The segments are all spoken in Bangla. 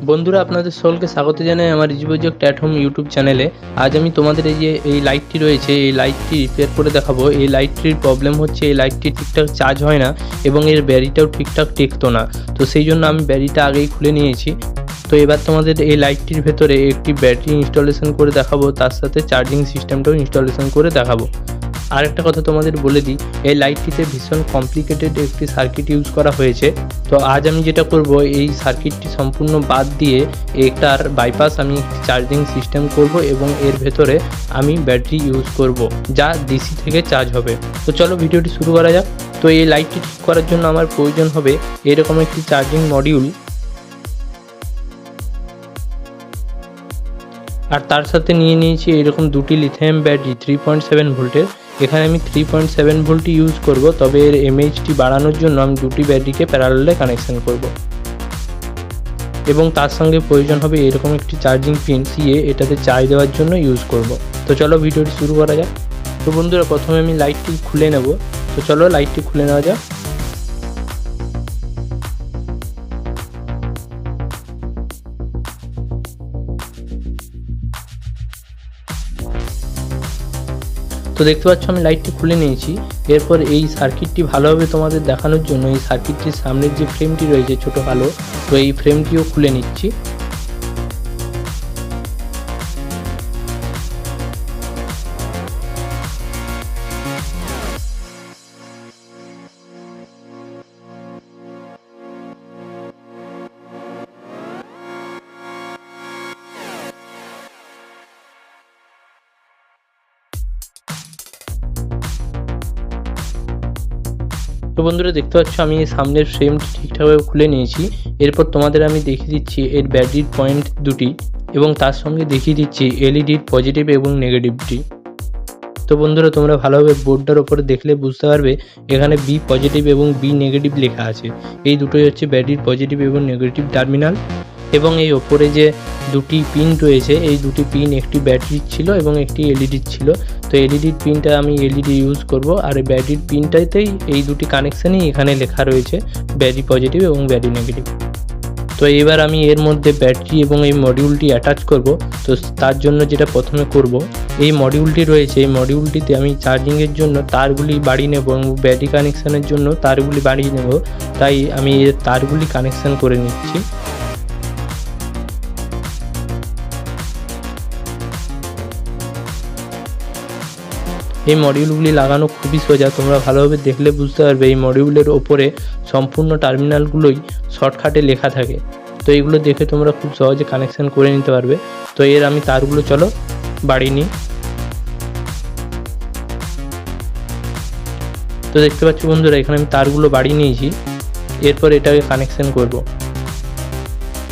বন্ধুরা, আপনাদের সকলকে স্বাগত জানাই আমার easy project at home YouTube চ্যানেলে। আজ আমি তোমাদের এই লাইটটি রয়েছে, এই লাইটটি রিপেয়ার করে দেখাবো। এই লাইটটির প্রবলেম হচ্ছে এই লাইটটি ঠিকঠাক চার্জ হয় না এবং এর ব্যাটারিটাও ঠিকঠাক টেকতো না। তো সেই জন্য আমি ব্যাটারিটা আগেই খুলে নিয়েছি। তো এবার তোমাদের এই লাইটটির ভেতরে একটি ব্যাটারি ইনস্টলেশন করে দেখাবো, তার সাথে চার্জিং সিস্টেমটাও ইনস্টলেশন করে দেখাবো। আর একটা কথা তোমাদের বলে দিই, এই লাইটটিতে ভীষণ কমপ্লিকেটেড একটি সার্কিট ইউজ করা হয়েছে। তো আজ আমি যেটা করব, এই সার্কিটটি সম্পূর্ণ বাদ দিয়ে একটার বাইপাস আমি একটি চার্জিং সিস্টেম করব এবং এর ভেতরে আমি ব্যাটারি ইউজ করব, যা ডিসি থেকে চার্জ হবে। তো চলো ভিডিওটি শুরু করা যাক। তো এই লাইটটি ঠিক করার জন্য আমার প্রয়োজন হবে এরকম একটি চার্জিং মডিউল, আর তার সাথে নিয়ে নিয়েছি এরকম দুটি লিথিয়াম ব্যাটারি 3.7 ভোল্টের। এখানে আমি 3.7 ভোল্টই ইউজ করব, তবে এর এমএইচটি বাড়ানোর জন্য আমি দুটি ব্যাটারিকে প্যারালালে কানেকশন করব। এবং তার সঙ্গে প্রয়োজন হবে এরকম একটি চার্জিং পিন, সিএ এটাতে চার্জ দেওয়ার জন্য ইউজ করব। তো চলো ভিডিওটি শুরু করা যাক। তো বন্ধুরা, প্রথমে আমি লাইটটি খুলে নেব। তো চলো লাইটটি খুলে নেওয়া যাক। তো দেখতে পাচ্ছ আমি লাইটটি খুলে নিয়েছি। এরপর এই সার্কিটটি ভালোভাবে তোমাদের দেখানোর জন্য এই সার্কিটটির সামনের যে ফ্রেমটি রয়েছে ছোট কালো, তো এই ফ্রেমটিও খুলে নিচ্ছি। তো বন্ধুরা, দেখতে পাচ্ছ আমি এই সামনের ফ্রেমটি ঠিকঠাকভাবে খুলে নিয়েছি। এরপর তোমাদের আমি দেখিয়ে দিচ্ছি এর ব্যাটারির পয়েন্ট দুটি এবং তার সঙ্গে দেখিয়ে দিচ্ছি এলইডির পজিটিভ এবং নেগেটিভটি। তো বন্ধুরা, তোমরা ভালোভাবে বোর্ডটার ওপরে দেখলে বুঝতে পারবে এখানে বি পজিটিভ এবং বি নেগেটিভ লেখা আছে। এই দুটোই হচ্ছে ব্যাটারির পজিটিভ এবং নেগেটিভ টার্মিনাল। এবং এই ওপরে যে দুটি পিন রয়েছে, এই দুটি পিন একটি ব্যাটারির ছিল এবং একটি এলইডির ছিল। তো এলইডির পিনটা আমি এলইডি ইউজ করব, আর এই ব্যাটারির পিনটাতেই এই দুটি কানেকশানই এখানে লেখা রয়েছে, ব্যাটারি পজিটিভ এবং ব্যাটারি নেগেটিভ। তো এবার আমি এর মধ্যে ব্যাটারি এবং এই মডিউলটি অ্যাটাচ করব। তো তার জন্য যেটা প্রথমে করব, এই মডিউলটি রয়েছে, এই মডিউলটিতে আমি চার্জিংয়ের জন্য তারগুলি বাড়িয়ে নেব এবং ব্যাটারি কানেকশানের জন্য তারগুলি বাড়িয়ে নেব। তাই আমি এর তারগুলি কানেকশান করে নিচ্ছি। এই মডিউলগুলি লাগানো খুবই সোজা, তোমরা ভালোভাবে দেখলে বুঝতে পারবে। এই মডিউলের ওপরে সম্পূর্ণ টার্মিনালগুলোই শর্টকাটে লেখা থাকে। তো এইগুলো দেখে তোমরা খুব সহজে কানেকশান করে নিতে পারবে। তো এর আমি তারগুলো চলো বাড়িয়ে নিই। তো দেখতে পাচ্ছ বন্ধুরা, এখানে আমি তারগুলো বাড়িয়ে নিয়েছি। এরপর এটাকে কানেকশান করব।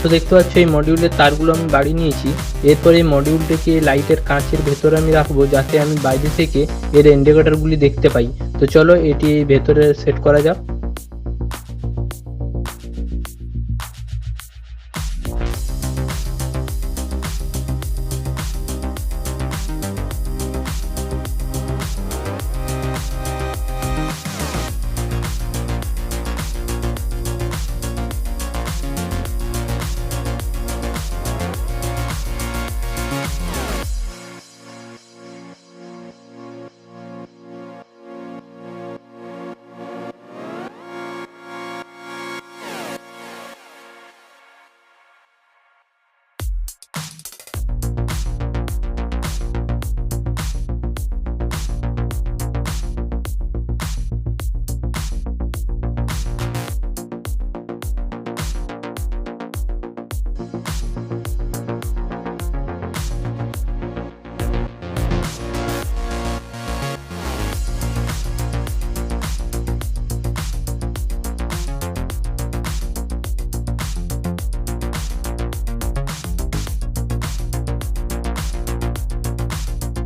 তো দেখতে পাচ্ছ এই মডিউলের তারগুলো আমি বাড়িয়ে নিয়েছি। এরপর এই মডিউলটিকে লাইটের কাঁচের ভেতরে আমি রাখবো, যাতে আমি বাইরে থেকে এর ইন্ডিকেটরগুলি দেখতে পাই। তো চলো এটি ভেতরে সেট করা যাক।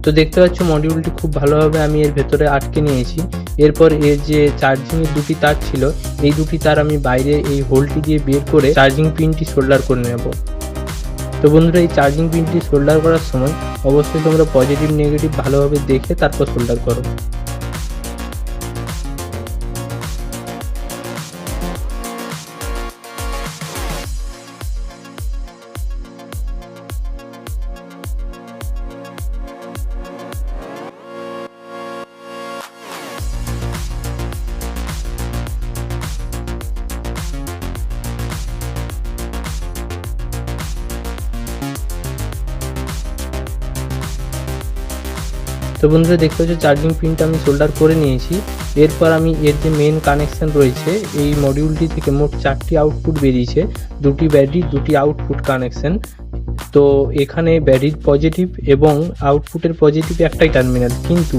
তো দেখতে পাচ্ছ মডিউলটি খুব ভালোভাবে আমি এর ভেতরে আটকে নিয়েছি। এরপর এর যে চার্জিংয়ের দুটি তার ছিল, এই দুটি তার আমি বাইরে এই হোলটি দিয়ে বের করে চার্জিং পিনটি সোল্ডার করে নেব। তো বন্ধুরা, এই চার্জিং পিনটি সোল্ডার করার সময় অবশ্যই তোমরা পজিটিভ নেগেটিভ ভালোভাবে দেখে তারপর সোল্ডার করো। তো বন্ধুরা দেখতে পাচ্ছ চার্জিং পিনটা আমি সোল্ডার করে নিয়েছি। এরপর আমি এর যে মেন কানেকশান রয়েছে এই মডিউলটি থেকে মোট 4টি আউটপুট বেরিয়েছে, 2টি ব্যাটারি 2টি আউটপুট কানেকশান। তো এখানে ব্যাটারির পজিটিভ এবং আউটপুটের পজিটিভ একটাই টার্মিনাল, কিন্তু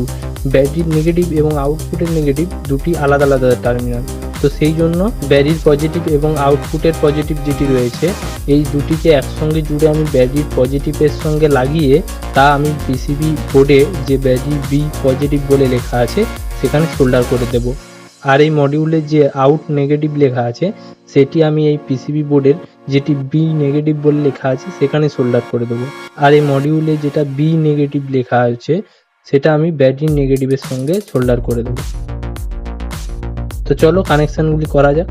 ব্যাটারির নেগেটিভ এবং আউটপুটের নেগেটিভ দুটি আলাদা আলাদা টার্মিনাল। তো সেই জন্য ব্যাটারির পজিটিভ এবং আউটপুটের পজিটিভ যেটি রয়েছে এই দুটিকে একসঙ্গে জুড়ে আমি ব্যাটারির পজিটিভের সঙ্গে লাগিয়ে তা আমি পিসিবি বোর্ডে যে ব্যাটারি বি পজিটিভ বলে লেখা আছে সেখানে সোল্ডার করে দেব। আর এই মডিউলের যে আউট নেগেটিভ লেখা আছে সেটি আমি এই পিসিবি বোর্ডের যেটি বি নেগেটিভ বলে লেখা আছে সেখানে সোল্ডার করে দেবো। আর এই মডিউলে যেটা বি নেগেটিভ লেখা আছে সেটা আমি ব্যাটারি নেগেটিভের সঙ্গে সোল্ডার করে দেবো। তো চলো কানেকশানগুলি করা যাক।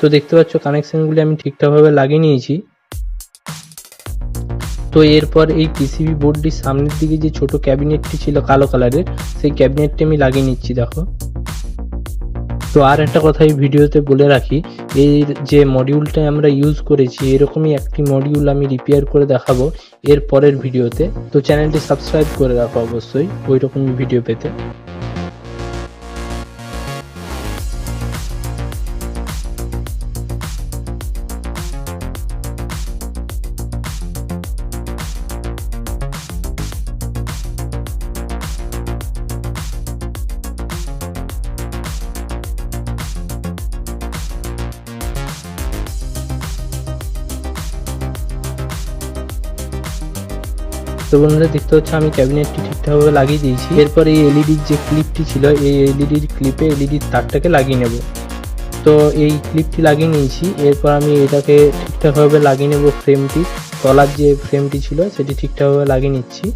তো দেখতে পাচ্ছ কানেকশানগুলি আমি ঠিকঠাকভাবে লাগিয়ে নিয়েছি। তো এরপর এই পিসিবি বোর্ডটির সামনের দিকে যে ছোট ক্যাবিনেটটি ছিল কালো কালারের সেই ক্যাবিনেটটি আমি লাগিয়ে নিচ্ছি দেখো। তো আর একটা কথা এই ভিডিওতে বলে রাখি, এর যে মডিউলটা আমরা ইউজ করেছি এরকমই একটি মডিউল আমি রিপেয়ার করে দেখাবো এর পরের ভিডিওতে। তো চ্যানেলটি সাবস্ক্রাইব করে রাখো অবশ্যই ওই রকমই ভিডিও পেতে। তো বন্ধুরা দেখতে হচ্ছে আমি ক্যাবিনেটটি ঠিকঠাকভাবে লাগিয়ে দিয়েছি। এরপর এই এলইডির যে ক্লিপটি ছিল এই এলইডির ক্লিপে এলইডির তারটাকে লাগিয়ে নেব। তো এই ক্লিপটি লাগিয়ে নিয়েছি। এরপর আমি এটাকে ঠিকঠাকভাবে লাগিয়ে নেব, ফ্রেমটি তলার যে ফ্রেমটি ছিল সেটি ঠিকঠাকভাবে লাগিয়ে নিচ্ছি।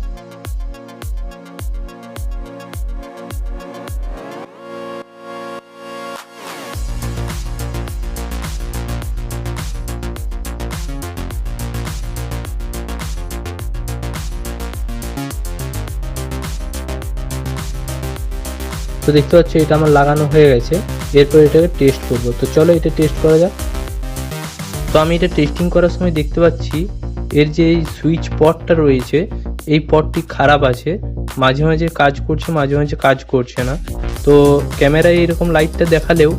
তো দেখতে পাচ্ছ এটা আমার লাগানো হয়ে গেছে। এরপর এটাকে টেস্ট করব। তো চলো এটা টেস্ট করা যাক। তো আমি এটা টেস্টিং করার সময় দেখতে পাচ্ছি এর যে এই সুইচ পটটা রয়েছে এই পটটি খারাপ আছে, মাঝে মাঝে কাজ করছে মাঝে মাঝে কাজ করছে না। তো ক্যামেরায় এরকম লাইটটা দেখালেও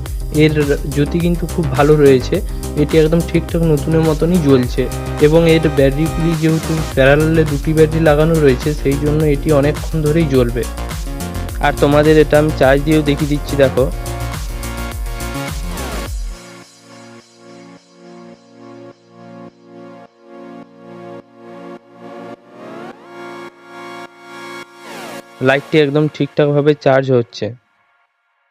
এর জ্যোতি কিন্তু খুব ভালো রয়েছে, এটি একদম ঠিকঠাক নতুনের মতনই জ্বলছে। এবং এর ব্যাটারিগুলি যেহেতু প্যারালালে দুটি ব্যাটারি লাগানো রয়েছে সেই জন্য এটি অনেকক্ষণ ধরেই জ্বলবে। আর তোমাদের এটা আমি চার্জ দিয়েও দেখিয়ে দিচ্ছি দেখো। লাইটটি একদম ঠিকঠাকভাবে চার্জ হচ্ছে।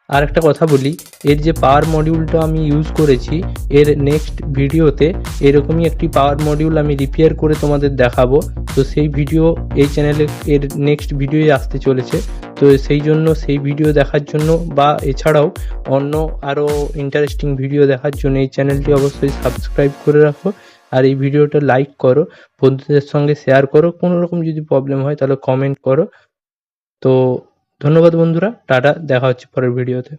আর একটা কথা বলি, এর যে পাওয়ার মডিউলটা আমি ইউজ করেছি, এর নেক্সট ভিডিওতে এরকমই একটি পাওয়ার মডিউল আমি রিপেয়ার করে তোমাদের দেখাবো। তো সেই ভিডিও এই চ্যানেলে এর নেক্সট ভিডিওয়ে আসতে চলেছে। তো সেই জন্য সেই ভিডিও দেখার জন্য বা এছাড়াও অন্য আরও ইন্টারেস্টিং ভিডিও দেখার জন্য এই চ্যানেলটি অবশ্যই সাবস্ক্রাইব করে রাখো। আর এই ভিডিওটা লাইক করো, বন্ধুদের সঙ্গে শেয়ার করো, কোনো রকম যদি প্রবলেম হয় তাহলে কমেন্ট করো। তো ধন্যবাদ বন্ধুরা, টাটা, দেখা হচ্ছে পরের ভিডিওতে।